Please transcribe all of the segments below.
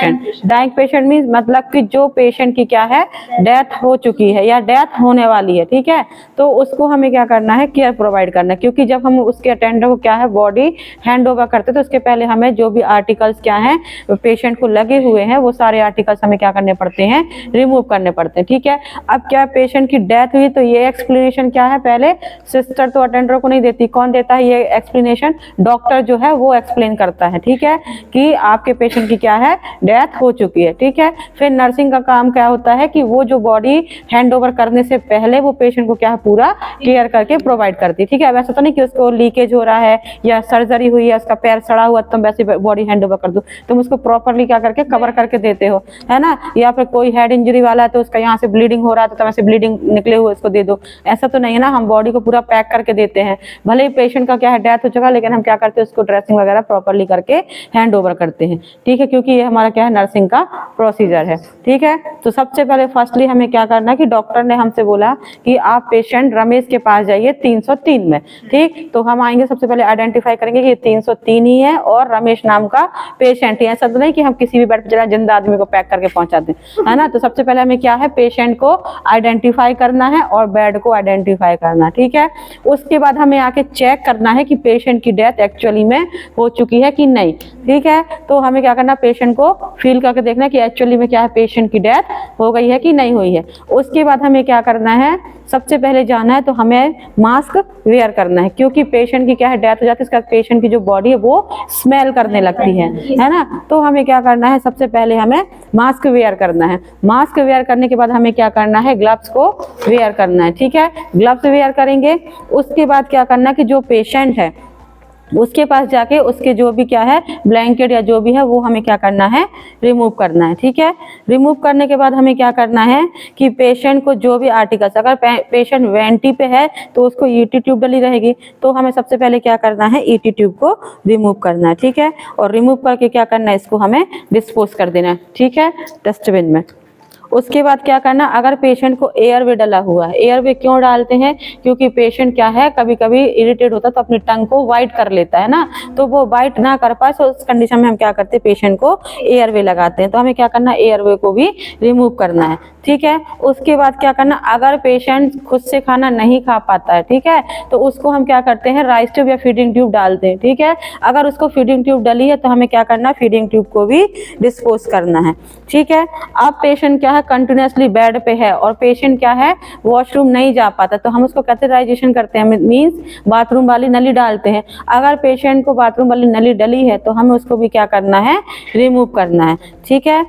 Patient, dying patient means मतलब कि जो पेशेंट की क्या है डेथ हो चुकी है या डेथ होने वाली है, ठीक है, तो उसको हमें क्या करना है, केयर प्रोवाइड करना है। क्योंकि जब हम उसके अटेंडर को क्या है बॉडी हैंड ओवर करते हैं तो उसके पहले हमें जो भी आर्टिकल्स क्या हैं पेशेंट को लगे हुए हैं वो सारे आर्टिकल्स हमें क्या करने पड़ते हैं, रिमूव करने पड़ते हैं, ठीक है। अब क्या पेशेंट की डेथ हुई तो ये एक्सप्लेनेशन क्या है, पहले सिस्टर तो अटेंडर को नहीं देती, कौन देता है ये एक्सप्लेनेशन, डॉक्टर जो है वो एक्सप्लेन करता है, ठीक है, कि आपके पेशेंट की क्या है डेथ हो चुकी है, ठीक है। फिर नर्सिंग का काम क्या होता है कि वो जो बॉडी हैंड ओवर करने से पहले वो पेशेंट को क्या है पूरा केयर करके प्रोवाइड करती है, ठीक है। वैसा तो नहीं कि उसको लीकेज हो रहा है या सर्जरी हुई है उसका पैर सड़ा हुआ तुम वैसे बॉडी हैंड ओवर कर दो, तुम उसको प्रॉपरली क्या करके कवर करके देते हो, है ना। या फिर कोई हेड इंजरी वाला है तो उसका यहाँ से ब्लीडिंग हो रहा है तो तुम ऐसे ब्लीडिंग निकले हुए उसको दे दो, ऐसा तो नहीं है ना। हम बॉडी को पूरा पैक करके देते हैं, भले ही पेशेंट का क्या है डेथ हो चुका लेकिन हम क्या करते हैं उसको ड्रेसिंग वगैरह प्रॉपरली करके हैंड ओवर करते हैं, ठीक है, क्योंकि ये हमारा क्या है नर्सिंग का प्रोसीजर है, ठीक है। तो सबसे पहले फर्स्टली हमें क्या करना है कि डॉक्टर ने हमसे बोला कि आप पेशेंट रमेश के पास जाइए 303 में, ठीक। तो हम आएंगे सबसे पहले आइडेंटिफाई करेंगे कि 303 ही है और रमेश नाम का पेशेंट ही है, ऐसा तो नहीं कि हम किसी भी बेड पर चला जिंदा आदमी को पैक करके पहुंचा दें, है ना। तो सबसे पहले हमें क्या है पेशेंट को आइडेंटिफाई करना है और बेड को आइडेंटिफाई करना, ठीक है। उसके बाद हमें आके चेक करना है कि पेशेंट की डेथ एक्चुअली में हो चुकी है कि नहीं, ठीक है। तो हमें क्या करना पेशेंट को फील करके देखना है कि एक्चुअली में क्या है पेशेंट की डेथ हो गई है कि नहीं हुई है। उसके बाद हमें क्या करना है, सबसे पहले जाना है तो हमें मास्क वेयर करना है, क्योंकि पेशेंट की क्या है डेथ हो जाती है उसके बाद पेशेंट की जो बॉडी है वो स्मेल करने लगती है ना। तो हमें क्या करना है सबसे पहले हमें मास्क वेयर करना है। मास्क वेयर करने के बाद हमें क्या करना है ग्लव्स को वेयर करना है, ठीक है, ग्लव्स वेयर करेंगे। उसके बाद क्या करना है कि जो पेशेंट है उसके पास जाके उसके जो भी क्या है ब्लैंकेट या जो भी है वो हमें क्या करना है रिमूव करना है, ठीक है। रिमूव करने के बाद हमें क्या करना है कि पेशेंट को जो भी आर्टिकल्स, अगर पेशेंट वेंटी पे है तो उसको ईटी ट्यूब डली रहेगी, तो हमें सबसे पहले क्या करना है ईटी ट्यूब को रिमूव करना है, ठीक है। और रिमूव करके क्या करना है इसको हमें डिस्पोज कर देना है, ठीक है, डस्टबिन में। उसके बाद क्या करना, अगर पेशेंट को एयरवे डला हुआ है, एयरवे क्यों डालते हैं, क्योंकि पेशेंट क्या है कभी कभी इरिटेट होता है तो अपनी टंग को वाइट कर लेता है ना, तो वो वाइट ना कर पाए तो उस कंडीशन में हम क्या करते हैं पेशेंट को एयरवे लगाते हैं। तो हमें क्या करना है एयरवे को भी रिमूव करना है, ठीक है। उसके बाद क्या करना, अगर पेशेंट खुद से खाना नहीं खा पाता है, ठीक है, तो उसको हम क्या करते हैं राइस ट्यूब या फीडिंग ट्यूब डालते हैं, ठीक है। अगर उसको फीडिंग ट्यूब डली है तो हमें क्या करना है फीडिंग ट्यूब को भी डिस्पोज करना है, ठीक है। अब पेशेंट क्या है कंटिन्यूसली बेड पे है और पेशेंट क्या है वॉशरूम नहीं जा पाता, तो हम उसको कैथेटराइजेशन करते हैं, मींस बाथरूम वाली नली डालते हैं। अगर पेशेंट को बाथरूम वाली नली डली है तो हमें उसको भी क्या करना है रिमूव करना है, ठीक है।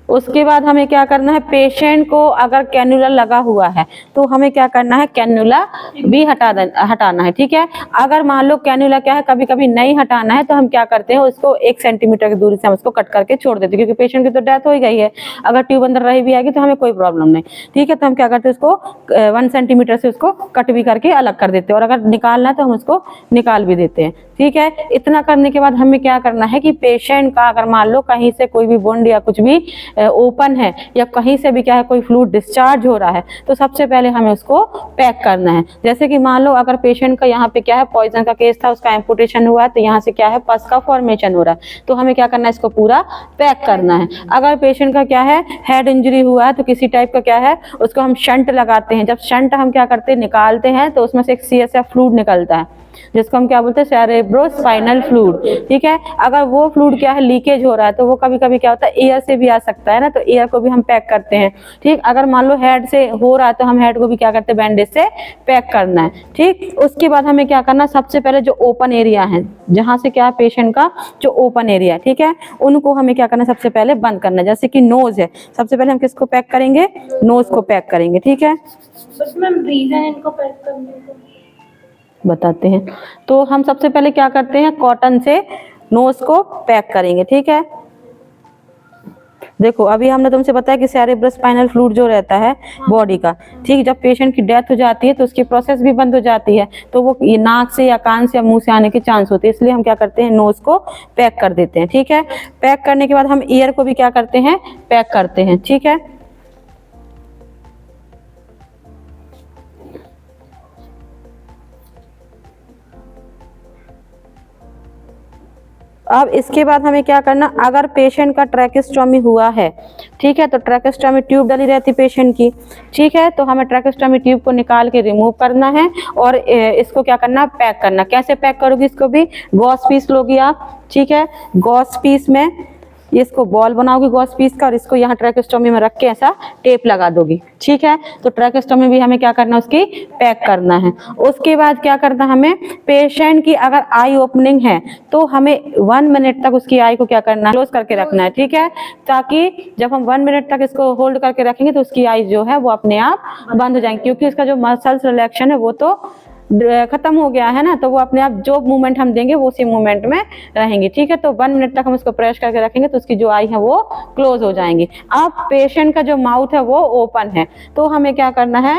उसके बाद हमें क्या करना है पेशेंट को अगर कैन्युला लगा हुआ है तो हमें क्या करना है कैन्युला भी हटाना है, ठीक है। अगर मान लो कैन्युला क्या है कभी कभी नहीं हटाना है तो हम क्या करते हैं उसको 1 सेंटीमीटर की दूरी से हम उसको कट करके छोड़ देते हैं, क्योंकि पेशेंट की तो डेथ हो ही गई है, अगर ट्यूब अंदर रही भी आएगी तो हमें कोई प्रॉब्लम नहीं, ठीक है। तो हम क्या करते हैं उसको 1 सेंटीमीटर से उसको कट भी करके अलग कर देते हैं, और अगर निकालना है तो हम उसको निकाल भी देते हैं, ठीक है। इतना करने के बाद हमें क्या करना है कि पेशेंट का अगर मान लो कहीं से कोई भी वुंड या कुछ भी ओपन है या कहीं से भी क्या है कोई फ्लूइड डिस्चार्ज हो रहा है तो सबसे पहले हमें उसको पैक करना है। जैसे कि मान लो अगर पेशेंट का यहाँ पे क्या है पॉइजन का केस था, उसका एम्पुटेशन हुआ है तो यहाँ से क्या है पस का फॉर्मेशन हो रहा है, तो हमें क्या करना है इसको पूरा पैक करना है। अगर पेशेंट का क्या है हेड इंजरी हुआ है तो किसी टाइप का क्या है उसको हम शंट लगाते हैं, जब शंट हम क्या करते हैं निकालते हैं तो उसमें से एक CSF फ्लूइड निकलता है जिसको हम क्या बोलते हैं सेरेब्रोस्पाइनल फ्लूइड, ठीक है। अगर वो फ्लूइड क्या है लीकेज हो रहा है तो वो कभी कभी क्या होता है एयर से भी आ सकता है ना, तो एयर को भी हम पैक करते हैं, ठीक। अगर मान लो हेड से हो रहा है तो हम हेड को भी क्या करते हैं बैंडेज से पैक करना है, ठीक। उसके बाद हमें क्या करना सबसे पहले जो ओपन एरिया है जहाँ से क्या है पेशेंट का जो ओपन एरिया, ठीक है, उनको हमें क्या करना सबसे पहले बंद करना है। जैसे कि नोज है, सबसे पहले हम किसको पैक करेंगे नोज को पैक करेंगे, ठीक है। रीजन इनको पैक करने का बताते हैं। तो हम सबसे पहले क्या करते हैं कॉटन से नोज को पैक करेंगे, ठीक है। देखो अभी हमने तुमसे बताया कि सेरेब्रोस्पाइनल फ्लूइड जो रहता है बॉडी का, ठीक, जब पेशेंट की डेथ हो जाती है तो उसकी प्रोसेस भी बंद हो जाती है, तो वो नाक से या कान से या मुंह से आने के चांस होते हैं, इसलिए हम क्या करते हैं नोज को पैक कर देते हैं, ठीक है। पैक करने के बाद हम ईयर को भी क्या करते हैं पैक करते हैं, ठीक है। अब इसके बाद हमें क्या करना, अगर पेशेंट का ट्रैकेस्टोमी हुआ है, ठीक है, तो ट्रैकेस्टोमी ट्यूब डली रहती पेशेंट की, ठीक है, तो हमें ट्रैकेस्टोमी ट्यूब को निकाल के रिमूव करना है और इसको क्या करना, पैक करना। कैसे पैक करोगी इसको भी, गॉस पीस लोगी आप, ठीक है, गॉस पीस में इसको बॉल बनाओगी गॉस पीस का और इसको यहाँ ट्रैकेस्टोमी में रख के ऐसा टेप लगा दोगी, ठीक है। तो ट्रैकेस्टोमी भी हमें क्या करना, उसकी पैक करना है। उसके बाद क्या करना, हमें पेशेंट की अगर आई ओपनिंग है तो हमें 1 मिनट तक उसकी आई को क्या करना है, क्लोज करके रखना है, ठीक है, ताकि जब हम 1 मिनट तक इसको होल्ड करके रखेंगे तो उसकी आई जो है वो अपने आप बंद हो जाएंगी, क्योंकि उसका जो मसल्स रिलैक्शन है वो तो खत्म हो गया है ना, तो वो अपने आप जो मूवमेंट हम देंगे वो उसी मूवमेंट में रहेंगी, ठीक है। तो 1 मिनट तक हम उसको प्रेस करके रखेंगे तो उसकी जो आई है वो क्लोज हो जाएंगी। अब पेशेंट का जो माउथ है वो ओपन है, तो हमें क्या करना है,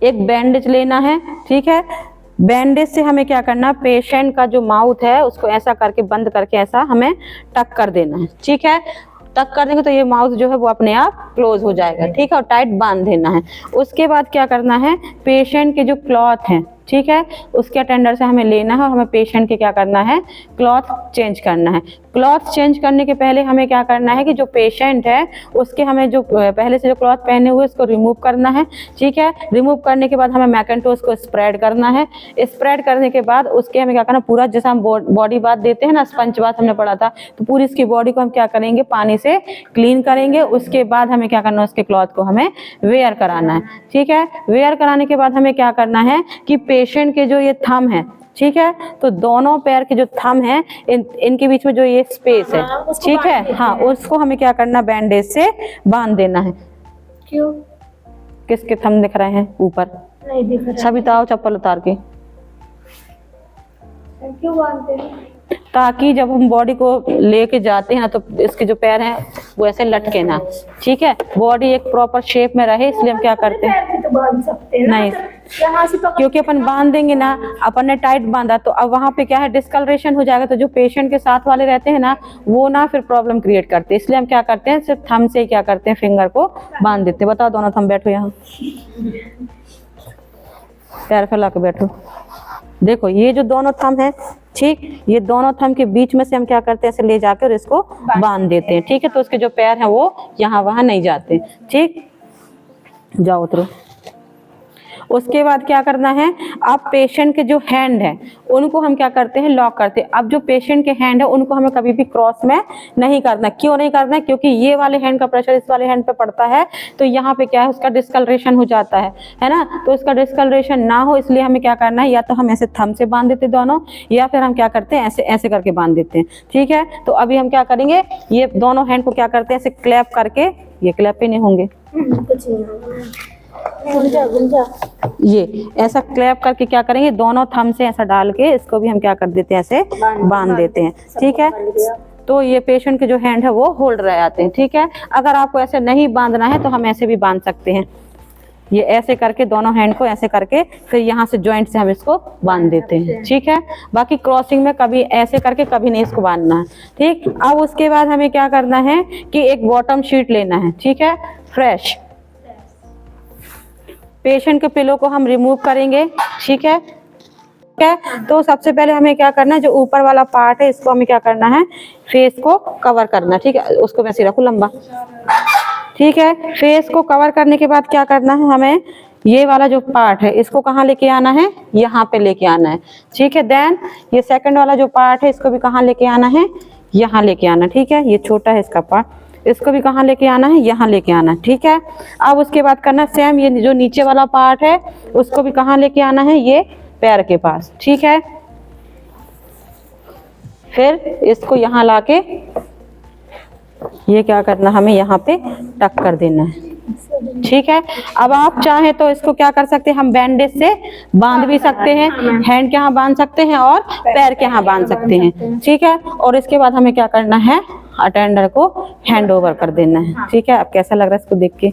एक बैंडेज लेना है, ठीक है। बैंडेज से हमें क्या करना, पेशेंट का जो माउथ है उसको ऐसा करके बंद करके ऐसा हमें टक कर देना है, ठीक है। टक कर देंगे तो ये माउथ जो है वो अपने आप क्लोज हो जाएगा, ठीक है, और टाइट बांध देना है। उसके बाद क्या करना है, पेशेंट के जो क्लॉथ हैं, ठीक है, उसके अटेंडर से हमें लेना है और हमें पेशेंट के क्या करना है, क्लॉथ चेंज करना है। क्लॉथ चेंज करने के पहले हमें क्या करना है कि जो पेशेंट है उसके हमें जो पहले से जो क्लॉथ पहने हुए उसको रिमूव करना है, ठीक है। रिमूव करने के बाद हमें मैकेंटोस को स्प्रेड करना है। स्प्रेड करने के बाद उसके हमें क्या करना, पूरा जैसा हम बॉडी बाथ देते हैं ना, स्पंज बाथ हमने पढ़ा था, तो पूरी इसकी बॉडी को हम क्या करेंगे, पानी से क्लीन करेंगे। उसके बाद हमें क्या करना है, उसके क्लॉथ को हमें वेयर कराना है, ठीक है। वेयर कराने के बाद हमें क्या करना है कि पेशेंट के जो ये थंब है, ठीक है, तो दोनों पैर के जो थंब हैं इनके बीच में जो ये स्पेस है, ठीक है, हाँ, उसको हमें क्या करना, बैंडेज से बांध देना है। क्यों? किसके थंब दिख रहे हैं ऊपर? नहीं दिख रहा। सभी ताओ चप्पल उतार के, क्यों बांधते हैं? ताकि जब हम बॉडी को लेके जाते हैं ना तो इसके जो पैर हैं वो ऐसे लटके ना, ठीक है, बॉडी एक प्रॉपर शेप में रहे, इसलिए हम क्या करते हैं, पैर भी तो बांध सकते हैं ना, नहीं, यहाँ से पकड़, क्योंकि अपन बांध देंगे ना, अपन ने टाइट बांधा तो अब वहां पे क्या है, डिस्कलरेशन हो जाएगा, तो जो पेशेंट के साथ वाले रहते हैं ना वो ना फिर प्रॉब्लम क्रिएट करते हैं, इसलिए हम क्या करते हैं, सिर्फ थंब से क्या करते हैं, फिंगर को बांध देते हैं। बताओ दोनों थंब, बैठो यहाँ, पैर फैला के बैठो। देखो ये जो दोनों थंब है, ठीक, ये दोनों थंब के बीच में से हम क्या करते हैं, ऐसे ले जाकर इसको बांध देते हैं, ठीक है, तो उसके जो पैर हैं वो यहाँ वहां नहीं जाते, ठीक। जाओ उतरो। उसके बाद क्या करना है, अब पेशेंट के जो हैंड है उनको हम क्या करते हैं, लॉक करते हैं। अब जो पेशेंट के हैंड है उनको हमें कभी भी क्रॉस में नहीं करना। क्यों नहीं करना है, क्योंकि ये वाले हैंड का प्रेशर इस वाले हैंड पे पड़ता है तो यहाँ पे क्या है, उसका डिस्कलरेशन हो जाता है ना, तो उसका डिस्कलरेशन ना हो इसलिए हमें क्या करना है, या तो हम ऐसे थंब से बांध देते दोनों, या फिर हम क्या करते हैं, ऐसे ऐसे करके बांध देते हैं, ठीक है। तो अभी हम क्या करेंगे, ये दोनों हैंड को क्या करते हैं, ऐसे क्लैप करके, ये क्लैप पे नहीं होंगे, कुछ नहीं होगा, गुंजा ये ऐसा क्लैप करके क्या करेंगे, दोनों थंब से ऐसा डाल के इसको भी हम क्या कर देते हैं, ऐसे बांध देते हैं, ठीक है। तो ये पेशेंट के जो हैंड है वो होल्ड रह जाते हैं, ठीक है। अगर आपको ऐसे नहीं बांधना है तो हम ऐसे भी बांध सकते हैं, ये ऐसे करके दोनों हैंड को ऐसे करके फिर यहाँ से जॉइंट से हम इसको बांध देते हैं, ठीक है। बाकी क्रॉसिंग में कभी ऐसे करके कभी नहीं इसको बांधना है, ठीक। अब उसके बाद हमें क्या करना है कि एक बॉटम शीट लेना है, ठीक है, फ्रेश। पेशेंट के पिलो को हम रिमूव करेंगे, ठीक है, ठीक है। तो सबसे पहले हमें क्या करना है, जो ऊपर वाला पार्ट है इसको हमें क्या करना है, फेस को कवर करना, ठीक है, उसको वैसे रखो लंबा, ठीक है। फेस को कवर करने के बाद क्या करना है, हमें ये वाला जो पार्ट है इसको कहाँ लेके आना है, यहाँ पे लेके आना है, ठीक है। देन ये सेकंड वाला जो पार्ट है इसको भी कहाँ लेके आना है, यहाँ लेके आना, ठीक है। ये छोटा है इसका पार्ट, इसको भी कहाँ लेके आना है, यहाँ लेके आना, ठीक है। अब उसके बाद करना सेम, ये जो नीचे वाला पार्ट है उसको भी कहाँ लेके आना है, ये पैर के पास, ठीक है। फिर इसको यहाँ लाके ये क्या करना, हमें यहाँ पे टक कर देना है, ठीक है। अब आप चाहे तो इसको क्या कर सकते हैं, हम बैंडेज से बांध भी सकते हैं, हैंड के यहाँ बांध सकते हैं और पैर के यहाँ बांध सकते हैं, ठीक है। और इसके बाद हमें क्या करना है, अटेंडर को हैंड ओवर कर देना है, ठीक है। अब कैसा लग रहा है इसको देख के?